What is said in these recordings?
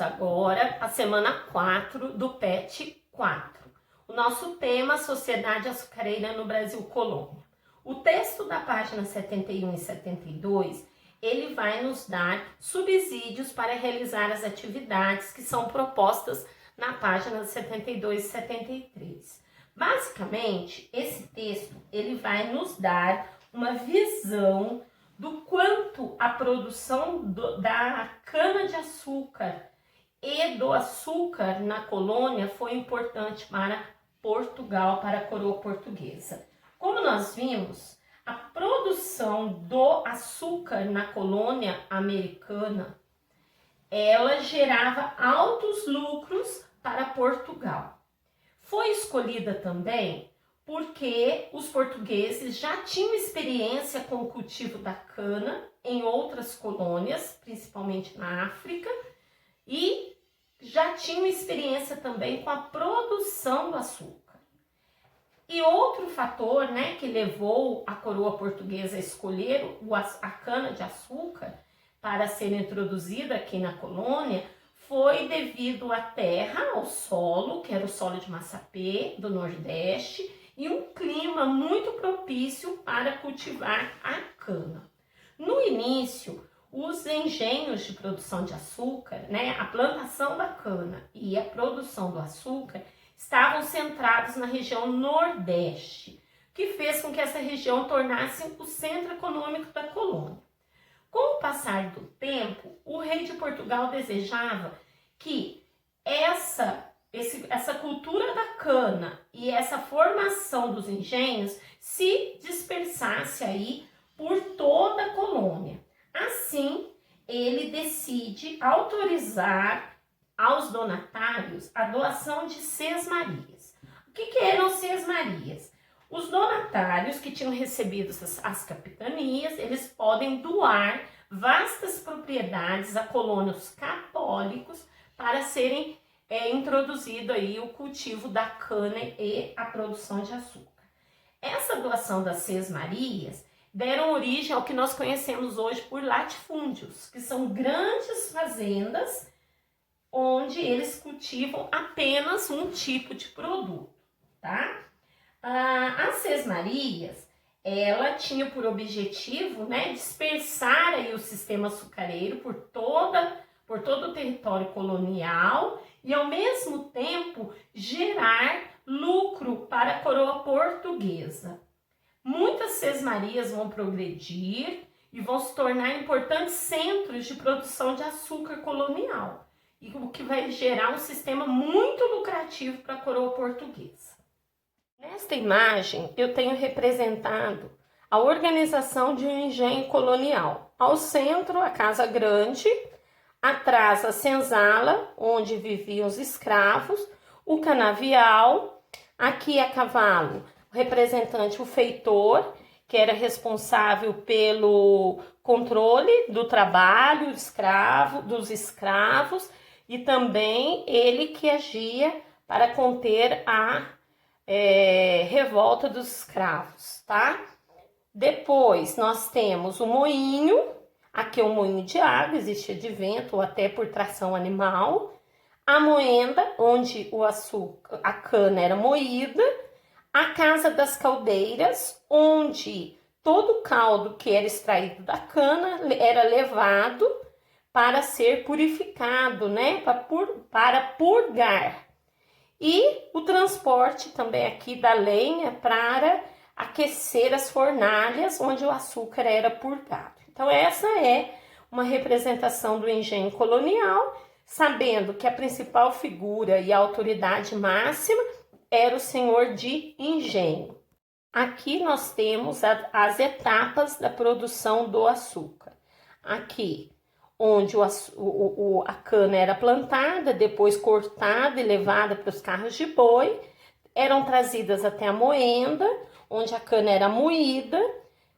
temos agora a semana 4 do PET 4. O nosso tema, Sociedade Açucareira no Brasil Colônia. O texto da página 71 e 72, ele vai nos dar subsídios para realizar as atividades que são propostas na página 72 e 73. Basicamente, esse texto, ele vai nos dar uma visão do quanto a produção da cana-de-açúcar e do açúcar na colônia foi importante para Portugal, para a coroa portuguesa. Como nós vimos, a produção do açúcar na colônia americana, ela gerava altos lucros para Portugal. Foi escolhida também porque os portugueses já tinham experiência com o cultivo da cana em outras colônias, principalmente na África, e já tinham experiência também com a produção do açúcar. E outro fator, que levou a coroa portuguesa a escolher a cana-de-açúcar para ser introduzida aqui na colônia foi devido à terra, ao solo, que era o solo de Massapê, do Nordeste, e um clima muito propício para cultivar a cana. No início, os engenhos de produção de açúcar, a plantação da cana e a produção do açúcar estavam centrados na região Nordeste, que fez com que essa região tornasse o centro econômico da colônia. Com o passar do tempo, o rei de Portugal desejava que essa cultura da cana e essa formação dos engenhos se dispersasse aí por toda a colônia. Assim, ele decide autorizar aos donatários a doação de sesmarias. O que eram sesmarias? Os donatários que tinham recebido as capitanias, eles podem doar vastas propriedades a colonos católicos para serem introduzido aí o cultivo da cana e a produção de açúcar. Essa doação das sesmarias deram origem ao que nós conhecemos hoje por latifúndios, que são grandes fazendas onde eles cultivam apenas um tipo de produto, tá? As sesmarias, ela tinha por objetivo, dispersar aí o sistema açucareiro por todo o território colonial e, ao mesmo tempo, gerar lucro para a coroa portuguesa. Muitas sesmarias vão progredir e vão se tornar importantes centros de produção de açúcar colonial, e o que vai gerar um sistema muito lucrativo para a coroa portuguesa. Nesta imagem, eu tenho representado a organização de um engenho colonial. Ao centro, a Casa Grande, atrás a senzala, onde viviam os escravos, o canavial, aqui a cavalo, o representante, o feitor, que era responsável pelo controle do trabalho dos escravos, e também ele que agia para conter a revolta dos escravos, tá? Depois nós temos o moinho, aqui é um moinho de água, existia de vento ou até por tração animal. A moenda, onde a cana era moída. A casa das caldeiras, onde todo o caldo que era extraído da cana era levado para ser purificado, para purgar. E o transporte também aqui da lenha para aquecer as fornalhas onde o açúcar era purgado. Então essa é uma representação do engenho colonial, sabendo que a principal figura e a autoridade máxima era o senhor de engenho. Aqui nós temos as etapas da produção do açúcar. Aqui, onde a cana era plantada, depois cortada e levada para os carros de boi, eram trazidas até a moenda, onde a cana era moída,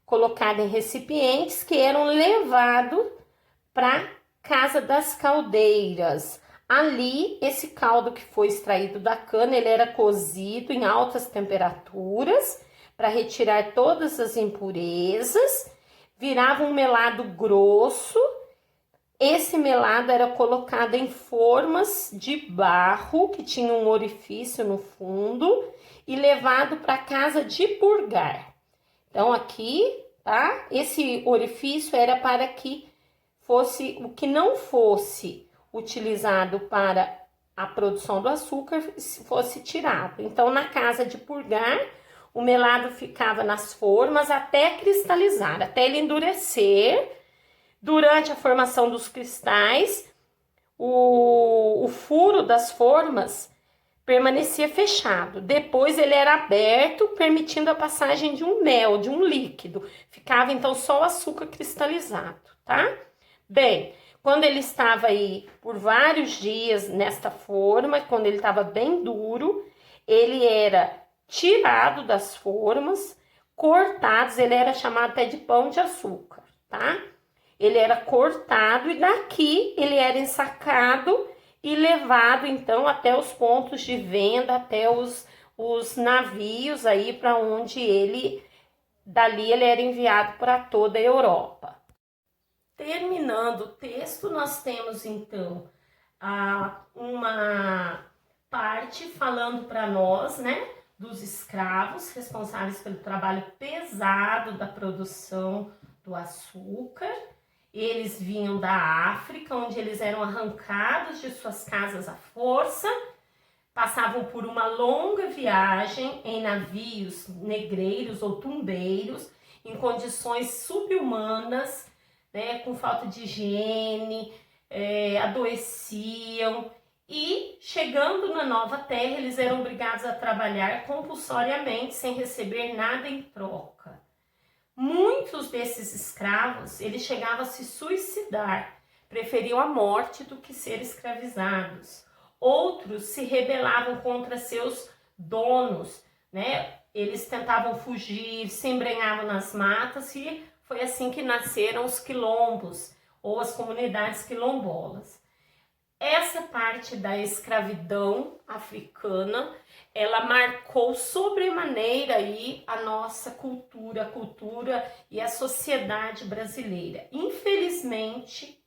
colocada em recipientes que eram levados para a casa das caldeiras. Ali, esse caldo que foi extraído da cana, ele era cozido em altas temperaturas para retirar todas as impurezas, virava um melado grosso esse melado era colocado em formas de barro que tinha um orifício no fundo e levado para casa de purgar. Então aqui, tá? Esse orifício era para que fosse o que não fosse utilizado para a produção do açúcar fosse tirado. Então na casa de purgar, o melado ficava nas formas até cristalizar, até ele endurecer. Durante a formação dos cristais, o furo das formas permanecia fechado. Depois ele era aberto, permitindo a passagem de um mel, de um líquido. Ficava então só o açúcar cristalizado, tá? Bem, quando ele estava aí por vários dias nesta forma, quando ele estava bem duro, ele era tirado das formas, cortados, ele era chamado até de pão de açúcar, tá? Ele era cortado e daqui ele era ensacado e levado então até os pontos de venda, até os navios aí para onde dali ele era enviado para toda a Europa. Terminando o texto, nós temos então uma parte falando para nós, né, dos escravos responsáveis pelo trabalho pesado da produção do açúcar. Eles vinham da África, onde eles eram arrancados de suas casas à força, passavam por uma longa viagem em navios negreiros ou tumbeiros, em condições subhumanas, né, com falta de higiene, adoeciam, e chegando na nova terra, eles eram obrigados a trabalhar compulsoriamente, sem receber nada em troca. Muitos desses escravos, eles chegavam a se suicidar, preferiam a morte do que ser escravizados. Outros se rebelavam contra seus donos, né? Eles tentavam fugir, se embrenhavam nas matas e foi assim que nasceram os quilombos ou as comunidades quilombolas. Essa parte da escravidão africana, ela marcou sobremaneira aí a nossa cultura, a cultura e a sociedade brasileira. Infelizmente,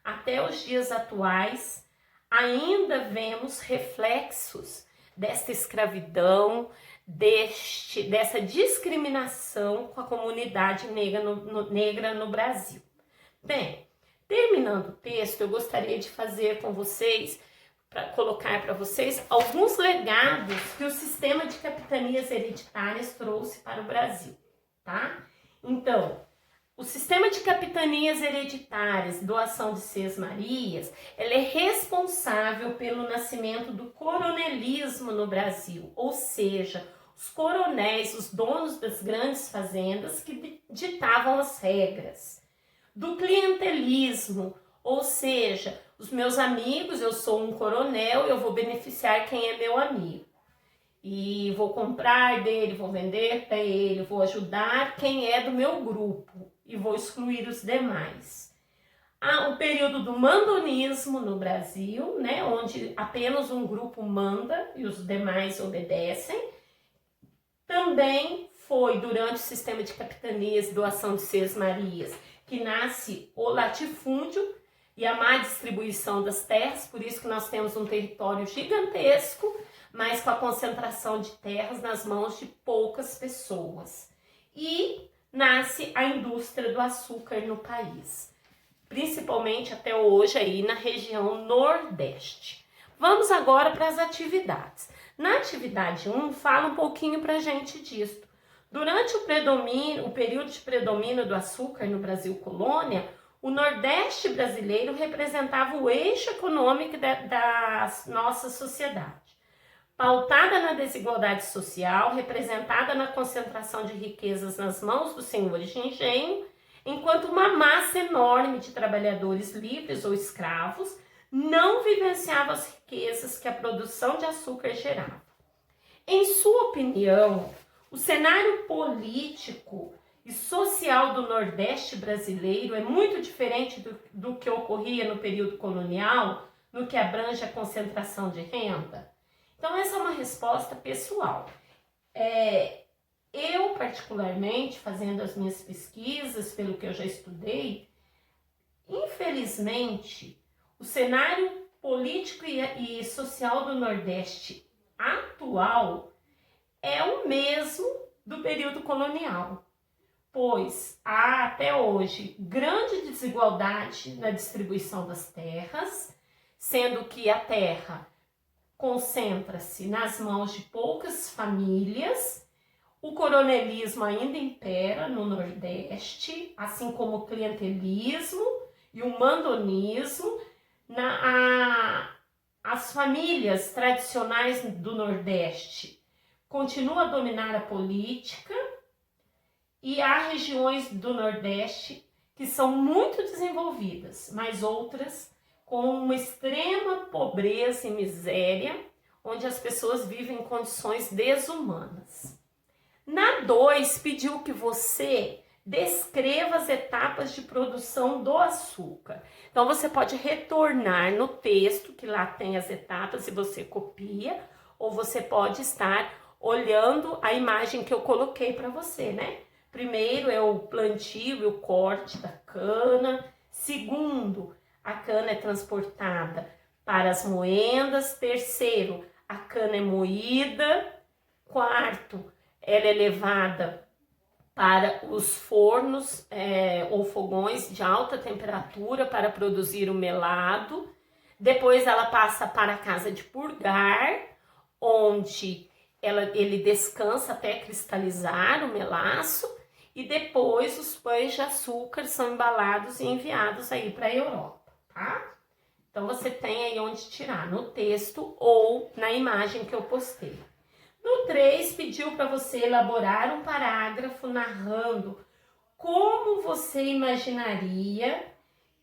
até os dias atuais, ainda vemos reflexos desta escravidão, dessa discriminação com a comunidade negra no Brasil. Bem, terminando o texto, eu gostaria de fazer com vocês, para colocar para vocês alguns legados que o sistema de capitanias hereditárias trouxe para o Brasil, tá? Então, o sistema de capitanias hereditárias, doação de Sesmarias, ela é responsável pelo nascimento do coronelismo no Brasil, ou seja, os coronéis, os donos das grandes fazendas que ditavam as regras. Do clientelismo, ou seja, os meus amigos, eu sou um coronel, eu vou beneficiar quem é meu amigo. E vou comprar dele, vou vender para ele, vou ajudar quem é do meu grupo e vou excluir os demais. Há o período do mandonismo no Brasil, né, onde apenas um grupo manda e os demais obedecem. Também foi durante o sistema de capitanias e doação de Sesmarias que nasce o latifúndio e a má distribuição das terras, por isso que nós temos um território gigantesco, mas com a concentração de terras nas mãos de poucas pessoas. E nasce a indústria do açúcar no país, principalmente até hoje aí na região Nordeste. Vamos agora para as atividades. Na atividade 1, fala um pouquinho para a gente disso. Durante o período de predomínio do açúcar no Brasil colônia, o Nordeste brasileiro representava o eixo econômico da nossa sociedade. Pautada na desigualdade social, representada na concentração de riquezas nas mãos dos senhores de engenho, enquanto uma massa enorme de trabalhadores livres ou escravos não vivenciava as riquezas que a produção de açúcar gerava. Em sua opinião, o cenário político e social do Nordeste brasileiro é muito diferente do que ocorria no período colonial, no que abrange a concentração de renda? Então, essa é uma resposta pessoal. Eu, particularmente, fazendo as minhas pesquisas, pelo que eu já estudei, Infelizmente, o cenário político e social do Nordeste atual é o mesmo do período colonial, pois há até hoje grande desigualdade na distribuição das terras, sendo que a terra concentra-se nas mãos de poucas famílias. O coronelismo ainda impera no Nordeste, assim como o clientelismo e o mandonismo. As famílias tradicionais do Nordeste continuam a dominar a política, e há regiões do Nordeste que são muito desenvolvidas, mas outras com uma extrema pobreza e miséria, onde as pessoas vivem em condições desumanas. Na 2, pediu que você descreva as etapas de produção do açúcar. Então, você pode retornar no texto, que lá tem as etapas, e você copia, ou você pode estar olhando a imagem que eu coloquei para você, né? Primeiro é o plantio e o corte da cana. Segundo, a cana é transportada para as moendas. Terceiro, a cana é moída. Quarto, ela é levada para os fornos ou fogões de alta temperatura para produzir o melado. Depois ela passa para a casa de purgar, onde ele descansa até cristalizar o melaço, e depois os pães de açúcar são embalados e enviados aí para a Europa, tá? Então você tem aí onde tirar, no texto ou na imagem que eu postei. No 3, pediu para você elaborar um parágrafo narrando como você imaginaria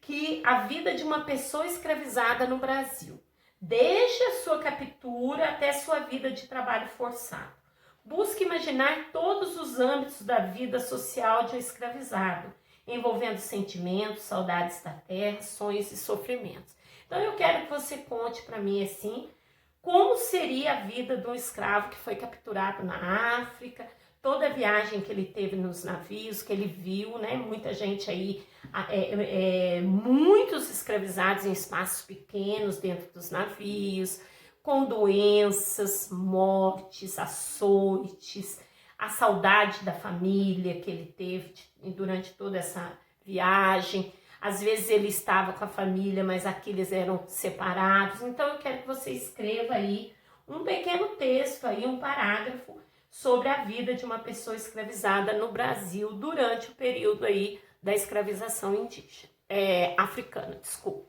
que a vida de uma pessoa escravizada no Brasil, desde a sua captura até sua vida de trabalho forçado. Busque imaginar todos os âmbitos da vida social de um escravizado, envolvendo sentimentos, saudades da terra, sonhos e sofrimentos. Então eu quero que você conte para mim assim, como seria a vida de um escravo que foi capturado na África, toda a viagem que ele teve nos navios, que ele viu, né? Muita gente aí, muitos escravizados em espaços pequenos dentro dos navios, com doenças, mortes, açoites, a saudade da família que ele teve durante toda essa viagem. Às vezes ele estava com a família, mas aqueles eram separados. Então eu quero que você escreva aí um pequeno texto, aí, um parágrafo sobre a vida de uma pessoa escravizada no Brasil durante o período aí da escravização indígena, africana, desculpa.